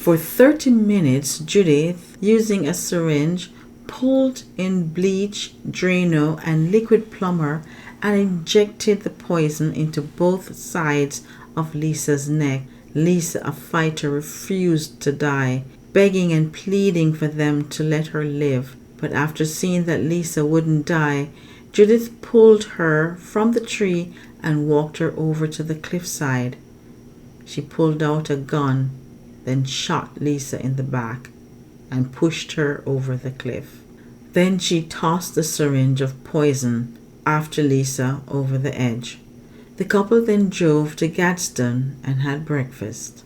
For 30 minutes, Judith, using a syringe, pulled in bleach, Drano, and liquid plumber and injected the poison into both sides of Lisa's neck. Lisa, a fighter, refused to die, begging and pleading for them to let her live. But after seeing that Lisa wouldn't die, Judith pulled her from the tree and walked her over to the cliffside. She pulled out a gun, then shot Lisa in the back and pushed her over the cliff. Then she tossed the syringe of poison after Lisa over the edge. The couple then drove to Gadsden and had breakfast.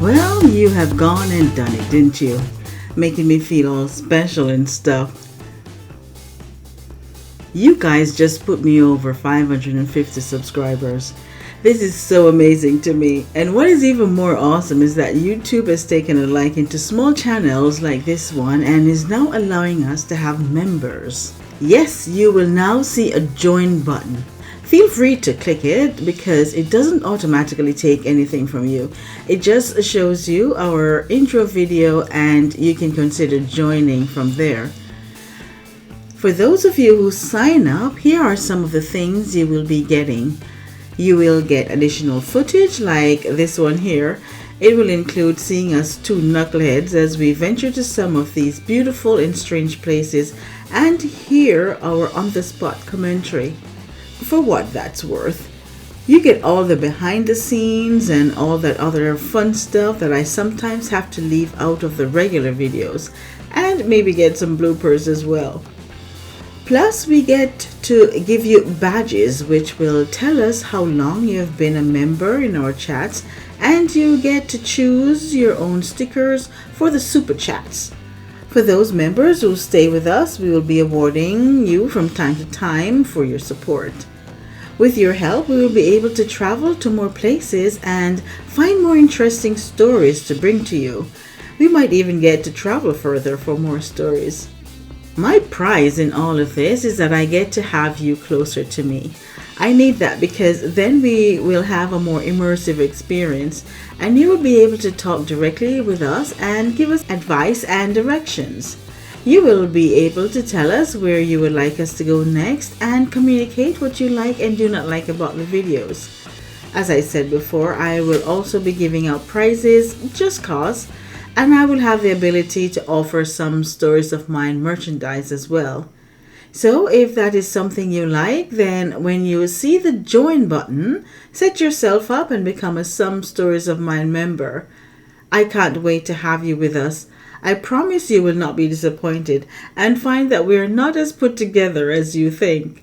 Well, you have gone and done it, didn't you? Making me feel all special and stuff. You guys just put me over 550 subscribers. This is so amazing to me. And what is even more awesome is that YouTube has taken a liking to small channels like this one and is now allowing us to have members. Yes, you will now see a join button. Feel free to click it because it doesn't automatically take anything from you. It just shows you our intro video and you can consider joining from there. For those of you who sign up, here are some of the things you will be getting. You will get additional footage like this one here. It will include seeing us two knuckleheads as we venture to some of these beautiful and strange places and hear our on-the-spot commentary. For what that's worth. You get all the behind the scenes and all that other fun stuff that I sometimes have to leave out of the regular videos, and maybe get some bloopers as well. Plus, we get to give you badges which will tell us how long you have been a member in our chats, and you get to choose your own stickers for the super chats. For those members who stay with us, we will be awarding you from time to time for your support. With your help, we will be able to travel to more places and find more interesting stories to bring to you. We might even get to travel further for more stories. My prize in all of this is that I get to have you closer to me. I need that because then we will have a more immersive experience and you will be able to talk directly with us and give us advice and directions. You will be able to tell us where you would like us to go next and communicate what you like and do not like about the videos. As I said before, I will also be giving out prizes just cause, and I will have the ability to offer some stories of mine merchandise as well. So if that is something you like, then when you see the join button, set yourself up and become a Some Stories of Mine member. I can't wait to have you with us. I promise you will not be disappointed and find that we are not as put together as you think.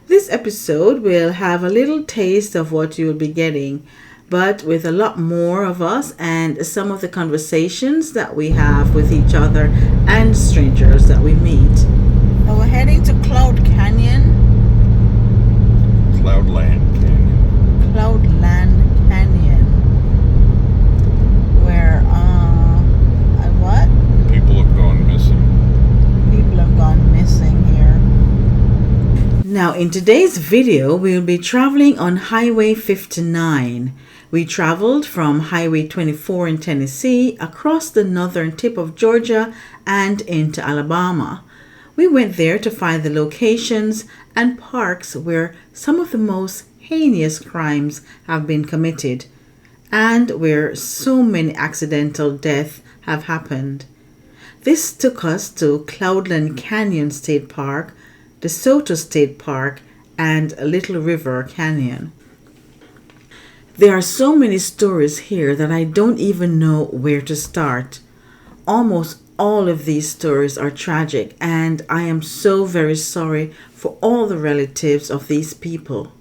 This episode will have a little taste of what you will be getting, but with a lot more of us and some of the conversations that we have with each other and strangers that we meet. Now we're heading to Cloudland Canyon. Cloudland Canyon. Where, what? People have gone missing here. Now in today's video, we'll be traveling on Highway 59. We traveled from Highway 24 in Tennessee across the northern tip of Georgia and into Alabama. We went there to find the locations and parks where some of the most heinous crimes have been committed and where so many accidental deaths have happened. This took us to Cloudland Canyon State Park, Desoto State Park, and Little River Canyon. There are so many stories here that I don't even know where to start. Almost all of these stories are tragic, and I am so very sorry for all the relatives of these people.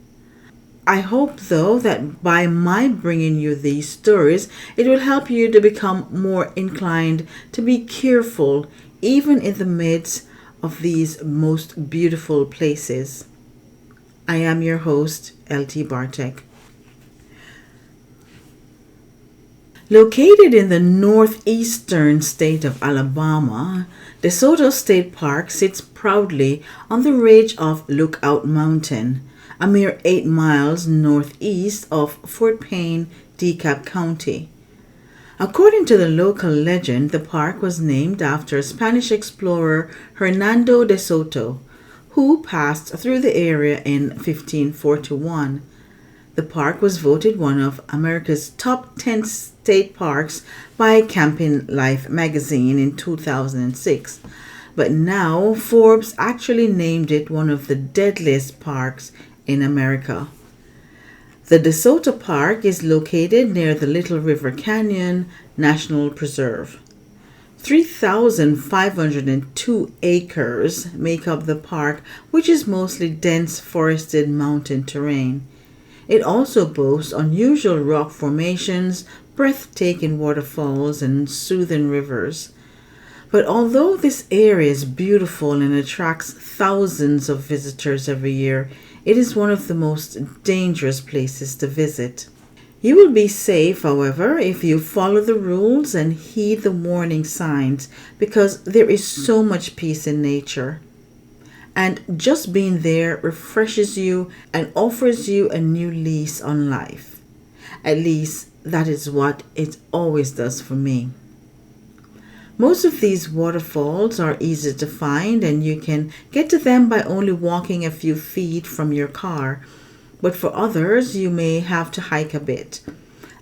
I hope, though, that by my bringing you these stories, it will help you to become more inclined to be careful, even in the midst of these most beautiful places. I am your host, L.T. Bartek. Located in the northeastern state of Alabama, Desoto State Park sits proudly on the ridge of Lookout Mountain, a mere 8 miles northeast of Fort Payne, DeKalb County. According to the local legend, the park was named after Spanish explorer Hernando de Soto, who passed through the area in 1541. The park was voted one of America's top 10 state parks by Camping Life magazine in 2006, but now Forbes actually named it one of the deadliest parks in America. The Desoto Park is located near the Little River Canyon National Preserve. 3,502 acres make up the park, which is mostly dense forested mountain terrain. It also boasts unusual rock formations, breathtaking waterfalls, and soothing rivers. But although this area is beautiful and attracts thousands of visitors every year, it is one of the most dangerous places to visit. You will be safe, however, if you follow the rules and heed the warning signs, because there is so much peace in nature. And just being there refreshes you and offers you a new lease on life. At least that is what it always does for me. Most of these waterfalls are easy to find, and you can get to them by only walking a few feet from your car. But for others, you may have to hike a bit.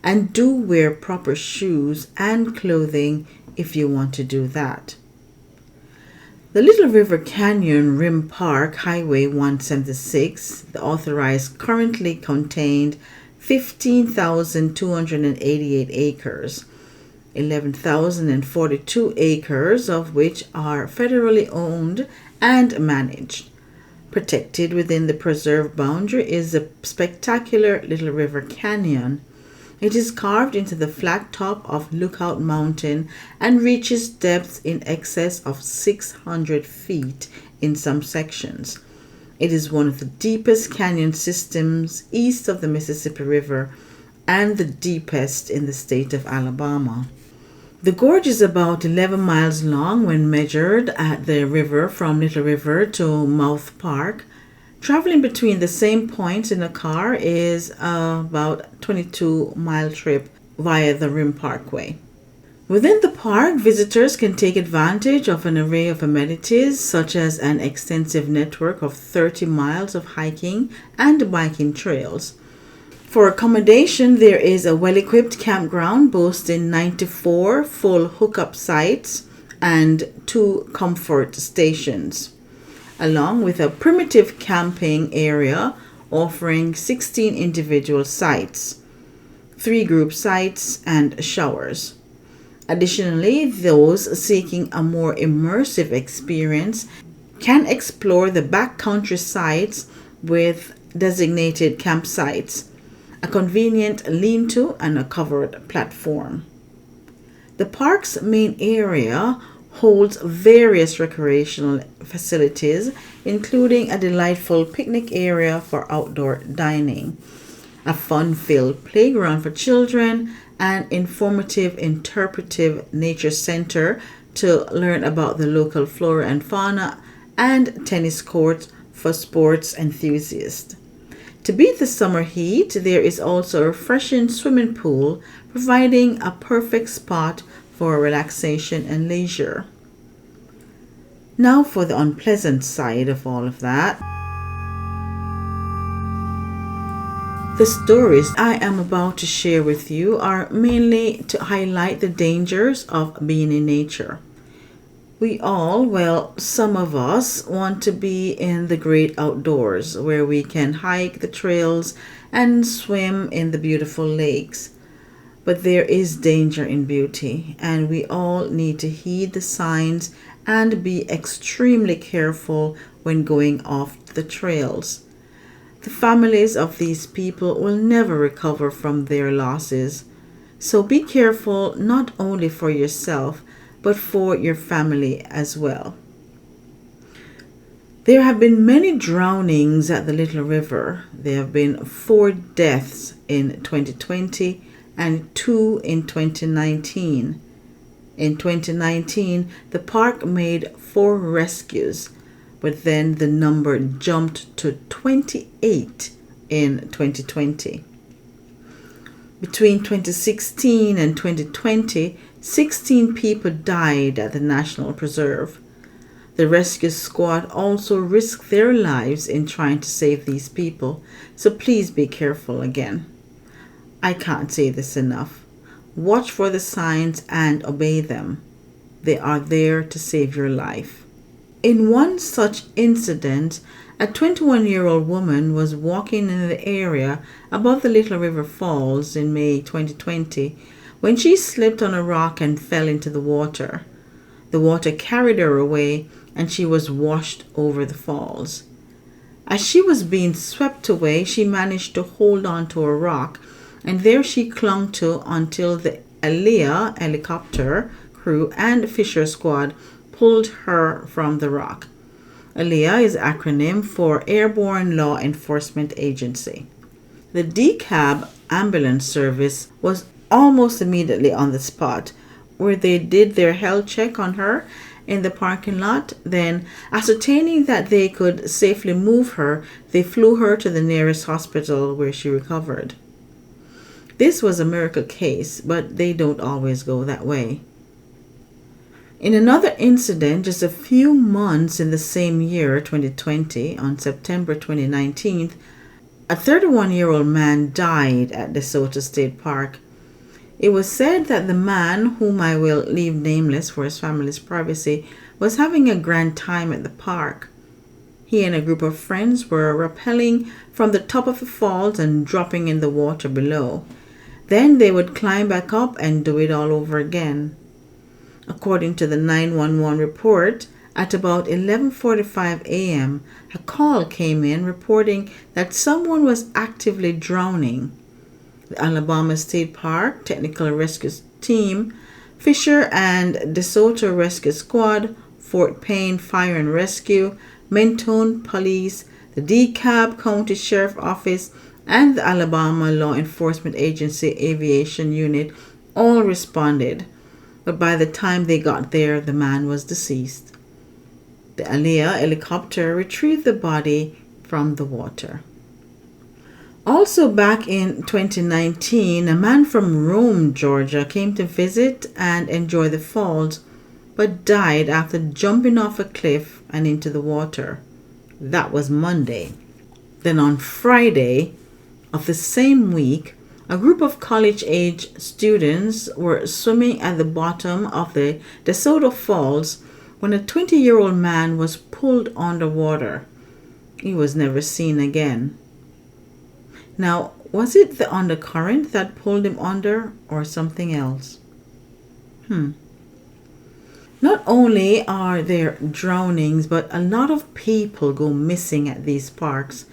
And do wear proper shoes and clothing if you want to do that. The Little River Canyon Rim Park Highway 176, the authorized, currently contained 15,288 acres. 11,042 acres of which are federally owned and managed. Protected within the preserve boundary is the spectacular Little River Canyon. It is carved into the flat top of Lookout Mountain and reaches depths in excess of 600 feet in some sections. It is one of the deepest canyon systems east of the Mississippi River and the deepest in the state of Alabama. The gorge is about 11 miles long when measured at the river from Little River to Mouth Park. Traveling between the same points in a car is about a 22-mile trip via the Rim Parkway. Within the park, visitors can take advantage of an array of amenities such as an extensive network of 30 miles of hiking and biking trails. For accommodation, there is a well-equipped campground boasting 94 full hookup sites and 2 comfort stations, along with a primitive camping area offering 16 individual sites, 3 group sites, and showers. Additionally, those seeking a more immersive experience can explore the backcountry sites with designated campsites, a convenient lean-to, and a covered platform. The park's main area holds various recreational facilities, including a delightful picnic area for outdoor dining, a fun-filled playground for children, an informative interpretive nature center to learn about the local flora and fauna, and tennis courts for sports enthusiasts. To beat the summer heat, there is also a refreshing swimming pool, providing a perfect spot for relaxation and leisure. Now for the unpleasant side of all of that. The stories I am about to share with you are mainly to highlight the dangers of being in nature. Some of us want to be in the great outdoors where we can hike the trails and swim in the beautiful lakes. But there is danger in beauty, and we all need to heed the signs and be extremely careful when going off the trails. The families of these people will never recover from their losses. So be careful not only for yourself, but for your family as well. There have been many drownings at the Little River. There have been 4 deaths in 2020 and 2 in 2019. In 2019, the park made 4 rescues, but then the number jumped to 28 in 2020. Between 2016 and 2020, 16 people died at the National Preserve. The rescue squad also risked their lives in trying to save these people, so please be careful again. I can't say this enough. Watch for the signs and obey them. They are there to save your life. In one such incident, a 21-year-old woman was walking in the area above the Little River Falls in May 2020 when she slipped on a rock and fell into the water. The water carried her away and she was washed over the falls. As she was being swept away, she managed to hold on to a rock, and there she clung to until the ALEA helicopter crew and Fisher squad pulled her from the rock. ALEA is acronym for Airborne Law Enforcement Agency. The DCAB ambulance service was almost immediately on the spot, where they did their health check on her in the parking lot. Then, ascertaining that they could safely move her, they flew her to the nearest hospital where she recovered. This was a miracle case, but they don't always go that way. In another incident, just a few months in the same year, 2020, on September 2019, a 31-year-old man died at Desoto State Park. It was said that the man, whom I will leave nameless for his family's privacy, was having a grand time at the park. He and a group of friends were rappelling from the top of the falls and dropping in the water below. Then they would climb back up and do it all over again. According to the 911 report, at about 11:45 a.m., a call came in reporting that someone was actively drowning. The Alabama State Park Technical Rescue Team, Fisher and DeSoto Rescue Squad, Fort Payne Fire and Rescue, Mentone Police, the DeKalb County Sheriff Office, and the Alabama Law Enforcement Agency Aviation Unit all responded, but by the time they got there, the man was deceased. The ALEA helicopter retrieved the body from the water. Also back in 2019, a man from Rome, Georgia, came to visit and enjoy the falls, but died after jumping off a cliff and into the water. That was Monday. Then on Friday of the same week, a group of college-age students were swimming at the bottom of the Desoto Falls when a 20-year-old man was pulled underwater. He was never seen again. Now, was it the undercurrent that pulled him under or something else? Not only are there drownings, but a lot of people go missing at these parks.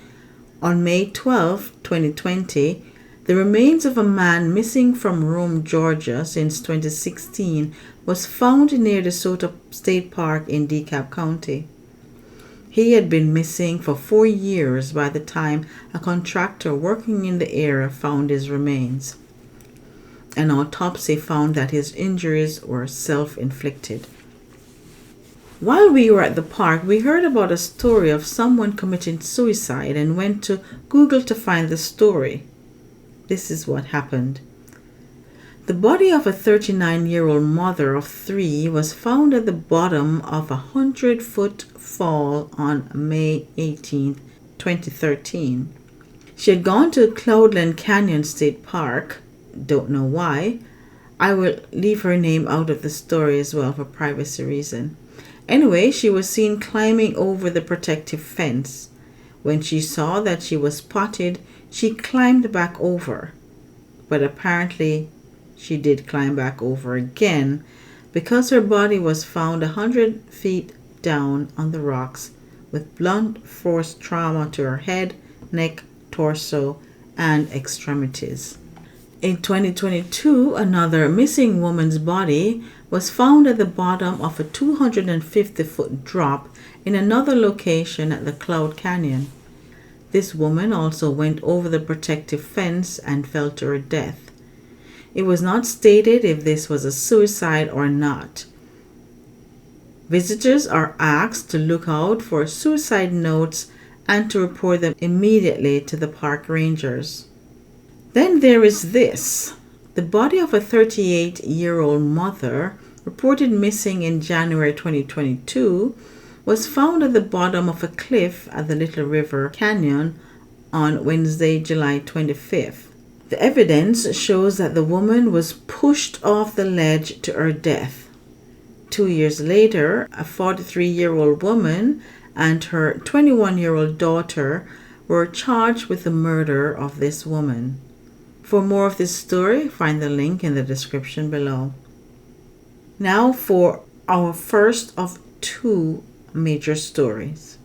On May 12, 2020, the remains of a man missing from Rome, Georgia since 2016 was found near Desoto State Park in DeKalb County. He had been missing for 4 years by the time a contractor working in the area found his remains. An autopsy found that his injuries were self-inflicted. While we were at the park, we heard about a story of someone committing suicide and went to Google to find the story. This is what happened. The body of a 39-year-old mother of 3 was found at the bottom of a 100-foot fall on May 18, 2013. She had gone to Cloudland Canyon State Park. Don't know why. I will leave her name out of the story as well for privacy reason. Anyway, she was seen climbing over the protective fence. When she saw that she was spotted, she climbed back over. But apparently, she did climb back over again because her body was found 100 feet down on the rocks with blunt force trauma to her head, neck, torso, and extremities. In 2022, another missing woman's body was found at the bottom of a 250-foot drop in another location at the Cloud Canyon. This woman also went over the protective fence and fell to her death. It was not stated if this was a suicide or not. Visitors are asked to look out for suicide notes and to report them immediately to the park rangers. Then there is this. The body of a 38-year-old mother, reported missing in January 2022, was found at the bottom of a cliff at the Little River Canyon on Wednesday, July 25th. The evidence shows that the woman was pushed off the ledge to her death. 2 years later, a 43-year-old woman and her 21-year-old daughter were charged with the murder of this woman. For more of this story, find the link in the description below. Now for our first of two major stories.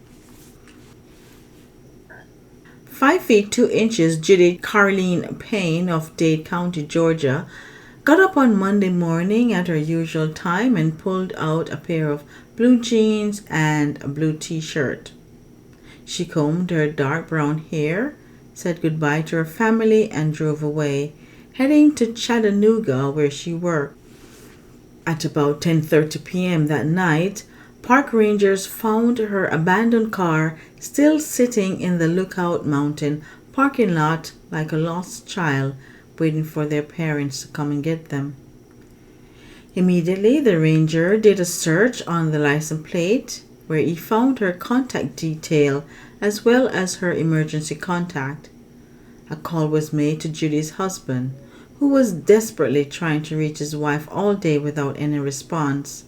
5 feet 2 inches Judy Caroline Payne of Dade County, Georgia, got up on Monday morning at her usual time and pulled out a pair of blue jeans and a blue t-shirt. She combed her dark brown hair, said goodbye to her family, and drove away, heading to Chattanooga where she worked. At about 10:30 p.m. that night, park rangers found her abandoned car still sitting in the Lookout Mountain parking lot like a lost child, waiting for their parents to come and get them. Immediately, the ranger did a search on the license plate where he found her contact detail as well as her emergency contact. A call was made to Judy's husband, who was desperately trying to reach his wife all day without any response.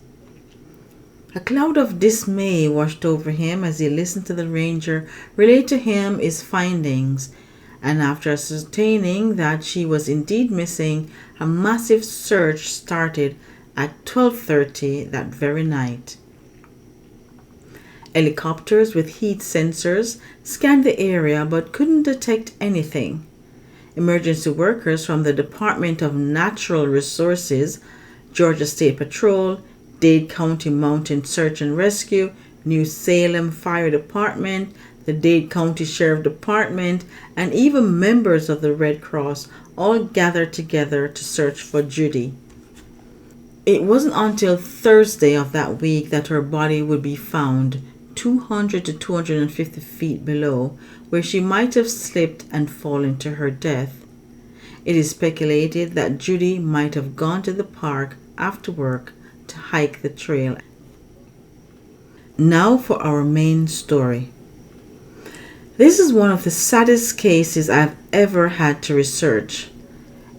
A cloud of dismay washed over him as he listened to the ranger relate to him his findings, and after ascertaining that she was indeed missing, a massive search started at 12:30 that very night. Helicopters with heat sensors scanned the area but couldn't detect anything. Emergency workers from the Department of Natural Resources, Georgia State Patrol, Dade County Mountain Search and Rescue, New Salem Fire Department, the Dade County Sheriff Department, and even members of the Red Cross all gathered together to search for Judy. It wasn't until Thursday of that week that her body would be found 200 to 250 feet below, where she might have slipped and fallen to her death. It is speculated that Judy might have gone to the park after work to hike the trail. Now for our main story. This is one of the saddest cases I've ever had to research.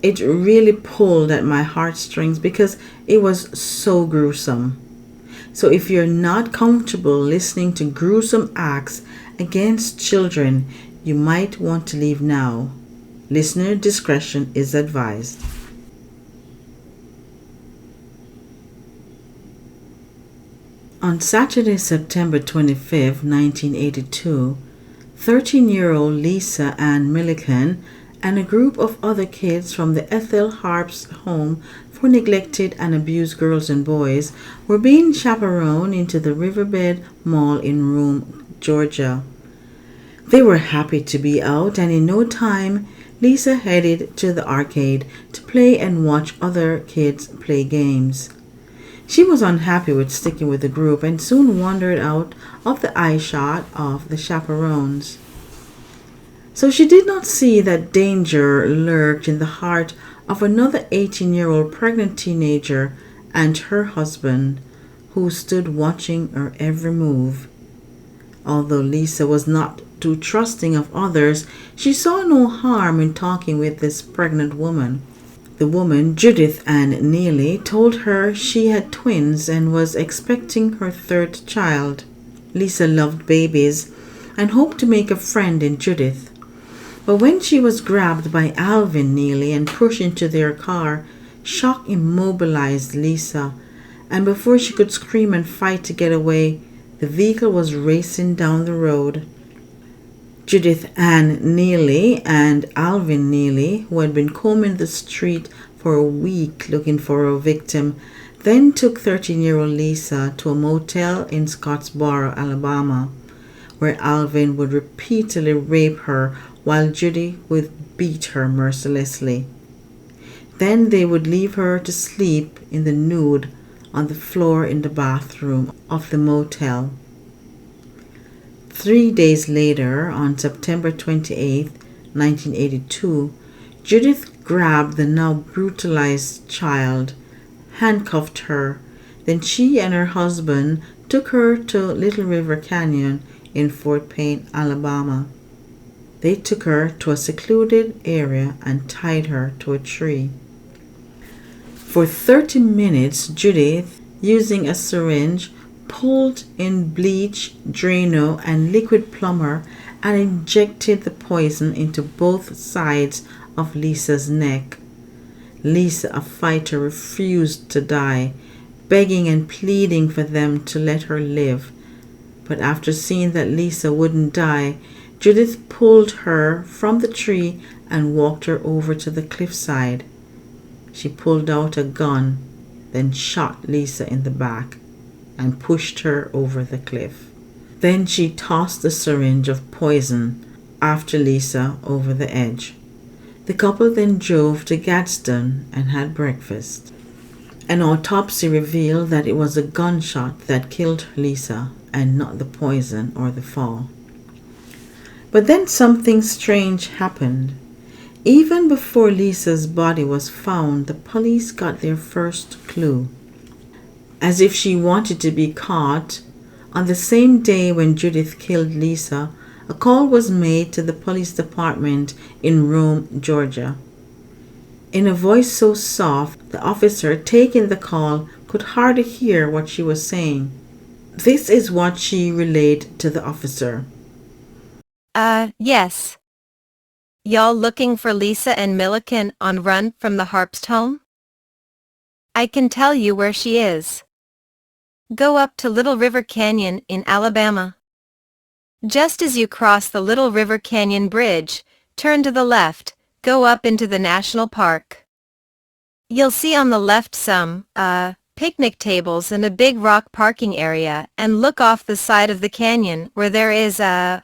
It really pulled at my heartstrings because it was so gruesome. So if you're not comfortable listening to gruesome acts against children, you might want to leave now. Listener discretion is advised. On Saturday, September 25, 1982, 13-year-old Lisa Ann Milliken and a group of other kids from the Ethel Harp's home for neglected and abused girls and boys were being chaperoned into the Riverbed Mall in Rome, Georgia. They were happy to be out, and in no time, Lisa headed to the arcade to play and watch other kids play games. She was unhappy with sticking with the group and soon wandered out of the eyeshot of the chaperones. So she did not see that danger lurked in the heart of another 18-year-old pregnant teenager and her husband, who stood watching her every move. Although Lisa was not too trusting of others, she saw no harm in talking with this pregnant woman. The woman, Judith Ann Neely, told her she had twins and was expecting her third child. Lisa loved babies and hoped to make a friend in Judith. But when she was grabbed by Alvin Neely and pushed into their car, shock immobilized Lisa, and before she could scream and fight to get away, the vehicle was racing down the road. Judith Ann Neely and Alvin Neely, who had been combing the street for a week looking for a victim, then took 13-year-old Lisa to a motel in Scottsboro, Alabama, where Alvin would repeatedly rape her while Judy would beat her mercilessly. Then they would leave her to sleep in the nude on the floor in the bathroom of the motel. 3 days later, on September 28, 1982, Judith grabbed the now brutalized child, handcuffed her, then she and her husband took her to Little River Canyon in Fort Payne, Alabama. They took her to a secluded area and tied her to a tree. For 30 minutes, Judith, using a syringe, pulled in bleach, Drano, and liquid plumber and injected the poison into both sides of Lisa's neck. Lisa, a fighter, refused to die, begging and pleading for them to let her live. But after seeing that Lisa wouldn't die, Judith pulled her from the tree and walked her over to the cliffside. She pulled out a gun, then shot Lisa in the back and pushed her over the cliff. Then she tossed the syringe of poison after Lisa over the edge. The couple then drove to Gadsden and had breakfast. An autopsy revealed that it was a gunshot that killed Lisa and not the poison or the fall. But then something strange happened. Even before Lisa's body was found, the police got their first clue. As if she wanted to be caught, on the same day when Judith killed Lisa, a call was made to the police department in Rome, Georgia. In a voice so soft, the officer taking the call could hardly hear what she was saying. This is what she relayed to the officer. Yes. Y'all looking for Lisa and Milliken on run from the Harpst home? I can tell you where she is. Go up to Little River Canyon in Alabama. Just as you cross the Little River Canyon Bridge, turn to the left, go up into the national park. You'll see on the left some, picnic tables and a big rock parking area, and look off the side of the canyon where there is a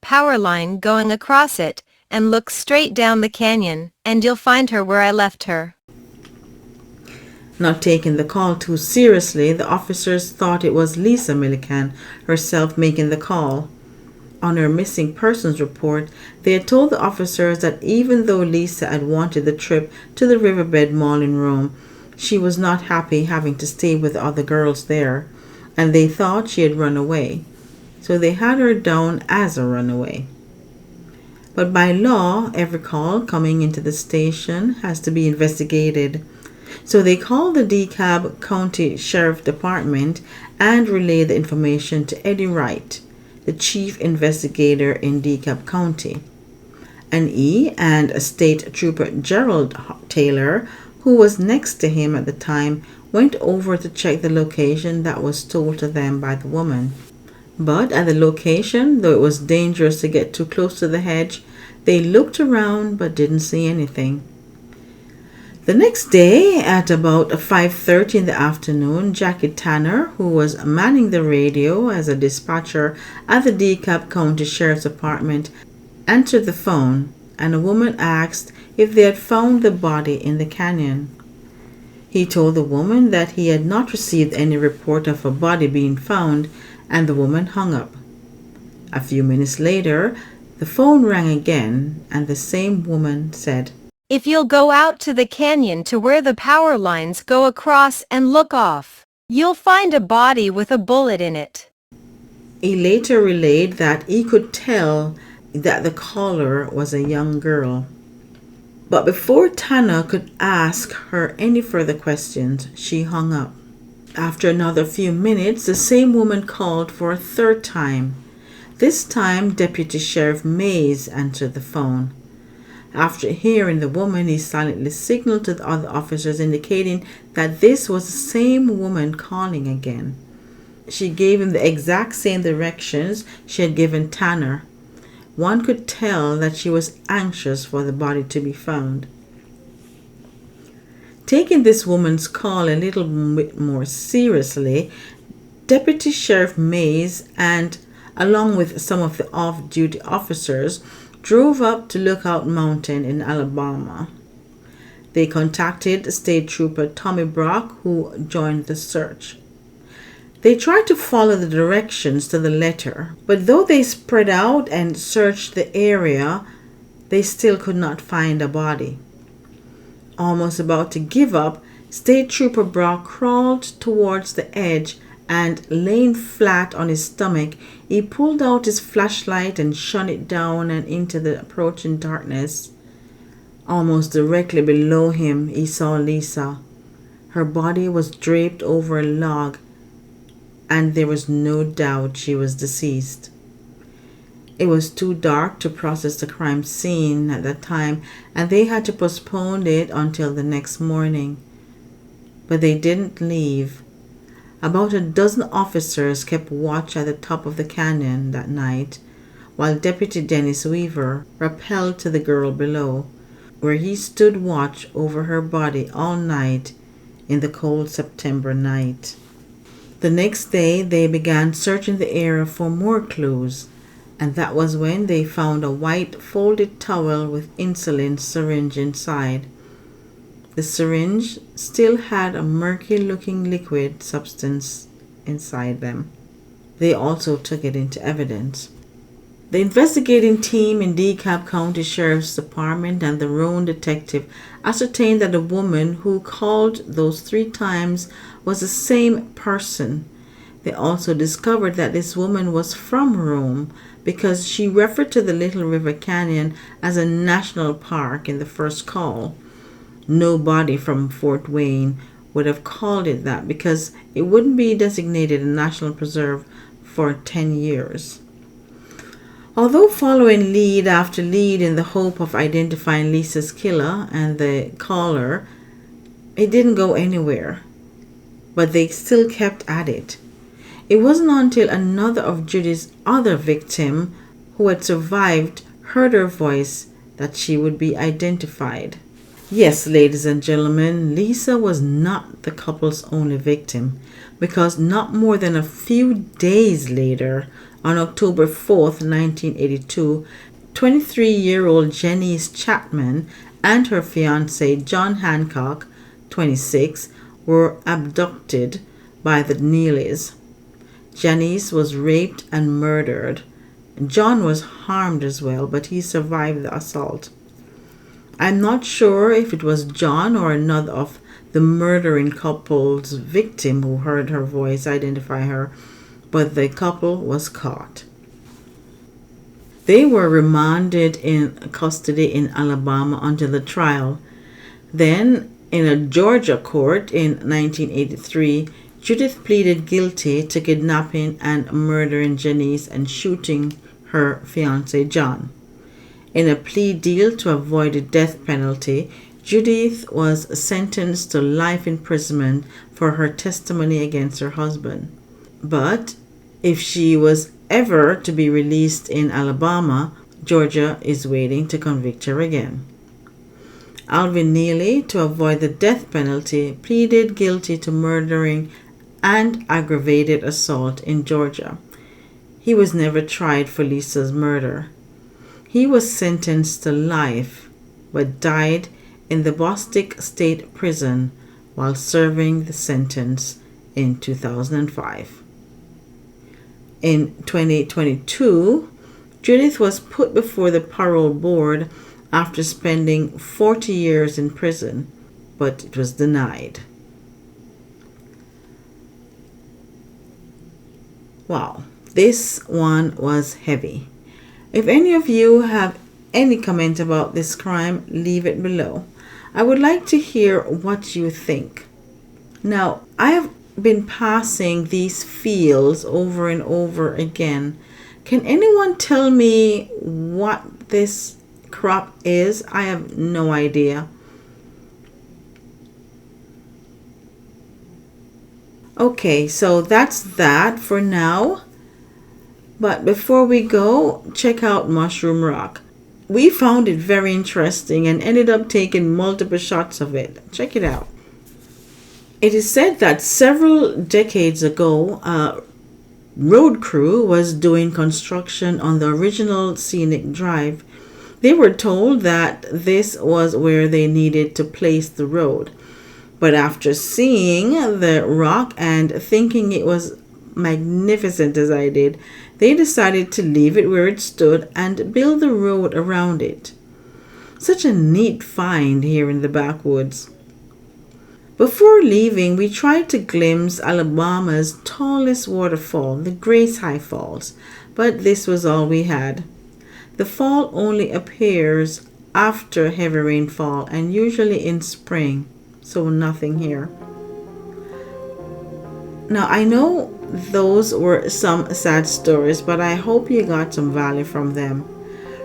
power line going across it, and look straight down the canyon, and you'll find her where I left her. Not taking the call too seriously, the officers thought it was Lisa Milliken herself making the call. On her missing persons report, they had told the officers that even though Lisa had wanted the trip to the Riverbed Mall in Rome, she was not happy having to stay with other girls there, and they thought she had run away. So they had her down as a runaway. But by law, every call coming into the station has to be investigated. So they called the DeKalb County Sheriff Department and relayed the information to Eddie Wright, the chief investigator in DeKalb County. An E and a state trooper, Gerald Taylor, who was next to him at the time, went over to check the location that was told to them by the woman. But at the location, though it was dangerous to get too close to the hedge, they looked around but didn't see anything. The next day, at about 5:30 in the afternoon, Jackie Tanner, who was manning the radio as a dispatcher at the DeKalb County Sheriff's Department, answered the phone, and a woman asked if they had found the body in the canyon. He told the woman that he had not received any report of a body being found, and the woman hung up. A few minutes later, the phone rang again, and the same woman said, If you'll go out to the canyon to where the power lines go across and look off, you'll find a body with a bullet in it. He later relayed that he could tell that the caller was a young girl. But before Tanner could ask her any further questions, she hung up. After another few minutes, the same woman called for a third time. This time, Deputy Sheriff Mays answered the phone. After hearing the woman, he silently signaled to the other officers, indicating that this was the same woman calling again. She gave him the exact same directions she had given Tanner. One could tell that she was anxious for the body to be found. Taking this woman's call a little bit more seriously, Deputy Sheriff Mays and, along with some of the off-duty officers, drove up to Lookout Mountain in Alabama. They contacted State Trooper Tommy Brock, who joined the search. They tried to follow the directions to the letter, but though they spread out and searched the area, they still could not find a body. Almost about to give up, State Trooper Brock crawled towards the edge and, laying flat on his stomach, he pulled out his flashlight and shone it down and into the approaching darkness. Almost directly below him, he saw Lisa. Her body was draped over a log, and there was no doubt she was deceased. It was too dark to process the crime scene at that time, and they had to postpone it until the next morning. But they didn't leave. About a dozen officers kept watch at the top of the canyon that night, while Deputy Dennis Weaver rappelled to the girl below, where he stood watch over her body all night in the cold September night. The next day, they began searching the area for more clues, and that was when they found a white folded towel with insulin syringe inside. The syringe still had a murky-looking liquid substance inside them. They also took it into evidence. The investigating team in DeKalb County Sheriff's Department and the Roan detective ascertained that the woman who called those 3 times was the same person. They also discovered that this woman was from Rome because she referred to the Little River Canyon as a national park in the first call. Nobody from Fort Wayne would have called it that because it wouldn't be designated a national preserve for 10 years. Although following lead after lead in the hope of identifying Lisa's killer and the caller, it didn't go anywhere. But they still kept at it. It wasn't until another of Judy's other victims, who had survived, heard her voice that she would be identified. Yes, ladies and gentlemen, Lisa was not the couple's only victim, because not more than a few days later, on October 4th, 1982, 23-year-old Janice Chapman and her fiancé John Hancock, 26, were abducted by the Neelys. Janice was raped and murdered. John was harmed as well, but he survived the assault. I'm not sure if it was John or another of the murdering couple's victim who heard her voice identify her, but the couple was caught. They were remanded in custody in Alabama until the trial. Then, in a Georgia court in 1983, Judith pleaded guilty to kidnapping and murdering Janice and shooting her fiancé John. In a plea deal to avoid the death penalty, Judith was sentenced to life imprisonment for her testimony against her husband. But if she was ever to be released in Alabama, Georgia is waiting to convict her again. Alvin Neely, to avoid the death penalty, pleaded guilty to murdering and aggravated assault in Georgia. He was never tried for Lisa's murder. He was sentenced to life, but died in the Bostic State Prison while serving the sentence in 2005. In 2022, Judith was put before the parole board after spending 40 years in prison, but it was denied. Wow, this one was heavy. If any of you have any comment about this crime, leave it below. I would like to hear what you think. Now, I have been passing these fields over and over again. Can anyone tell me what this crop is? I have no idea. Okay, so that's that for now. But before we go, check out Mushroom Rock. We found it very interesting and ended up taking multiple shots of it. Check it out. It is said that several decades ago, a road crew was doing construction on the original scenic drive. They were told that this was where they needed to place the road. But after seeing the rock and thinking it was magnificent as I did, they decided to leave it where it stood and build the road around it. Such a neat find here in the backwoods. Before leaving, we tried to glimpse Alabama's tallest waterfall, the Grace High Falls, but this was all we had. The fall only appears after heavy rainfall and usually in spring, so nothing here. Now, I know those were some sad stories, but I hope you got some value from them.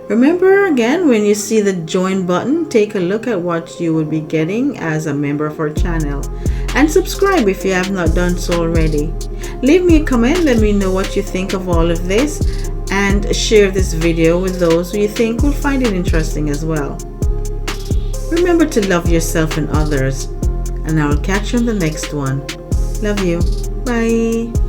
Remember again, when you see the join button, take a look at what you would be getting as a member of our channel. And subscribe if you have not done so already. Leave me a comment, let me know what you think of all of this, and share this video with those who you think will find it interesting as well. Remember to love yourself and others, and I will catch you on the next one. Love you. Bye.